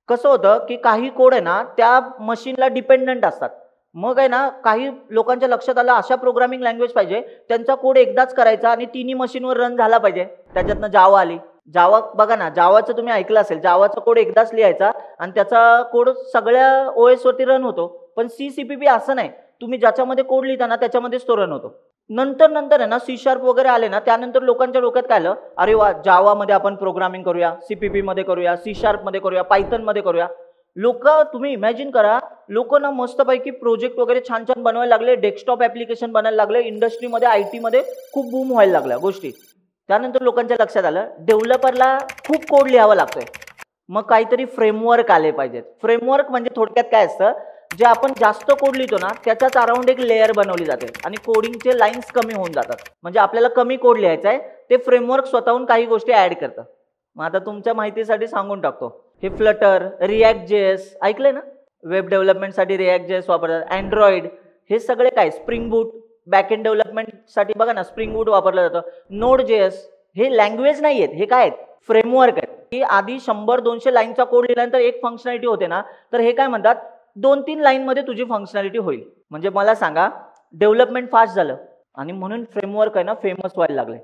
कसं होतं की काही कोड आहे ना त्या मशीनला डिपेंडंट असतात. मग आहे ना काही लोकांच्या लक्षात आलं अशा प्रोग्रामिंग लँग्वेज पाहिजे त्यांचा कोड एकदाच करायचा आणि तिन्ही मशीनवर रन झाला पाहिजे. त्याच्यातनं जावा आली. जावा बघा ना, जावाचं तुम्ही ऐकलं असेल, जावाचा कोड एकदाच लिहायचा आणि त्याचा कोड सगळ्या ओएस वरती रन होतो. पण CCPP असं नाही, तुम्ही ज्याच्यामध्ये कोड लिहिता ना त्याच्यामध्येच तो रन होतो. नंतर नंतर आहे ना C# वगैरे आले ना, त्यानंतर लोकांच्या डोक्यात काय आलं, अरे वा, जावामध्ये आपण प्रोग्रामिंग करूया, CPP मध्ये करूया, C# मध्ये करूया, पायथन मध्ये करूया. लोक, तुम्ही इमॅजिन करा, लोक ना मस्तपैकी प्रोजेक्ट वगैरे छान छान बनवायला लागले, डेस्कटॉप ऍप्लिकेशन बनायला लागले, इंडस्ट्रीमध्ये IT मध्ये खूप बूम व्हायला लागल्या गोष्टी. त्यानंतर लोकांच्या लक्षात आलं डेव्हलपरला खूप कोड लिहावा लागतोय, मग काहीतरी फ्रेमवर्क आले पाहिजेत. फ्रेमवर्क म्हणजे थोडक्यात काय असतं, जे आपण जास्त कोड लिहितो ना त्याच्याच अराउंड एक लेअर बनवली जाते आणि कोडिंगचे लाईन्स कमी होऊन जातात. म्हणजे आपल्याला कमी कोड लिहायचा आहे, ते फ्रेमवर्क स्वतःहून काही गोष्टी ऍड करतं. मग आता तुमच्या माहितीसाठी सांगून टाकतो, हे फ्लटर, React.js ऐकलंय ना, वेब डेव्हलपमेंटसाठी React.js वापरतात. अँड्रॉइड, हे सगळे काय, स्प्रिंग बूट बॅकएंड डेव्हलपमेंटसाठी बघा ना स्प्रिंग बूट वापरलं जातं. Node.js हे लँग्वेज नाही आहेत, हे काय आहेत, फ्रेमवर्क आहेत. की आधी 100-200 लाईनचा कोड लिहिल्यानंतर एक फंक्शनॅलिटी होते ना, तर हे काय म्हणतात, 2-3 लाईन मध्ये तुझी फंक्शनॅलिटी होईल. म्हणजे मला सांगा, डेव्हलपमेंट फास्ट झालं आणि म्हणून फ्रेमवर्क आहे ना फेमस व्हायला लागले.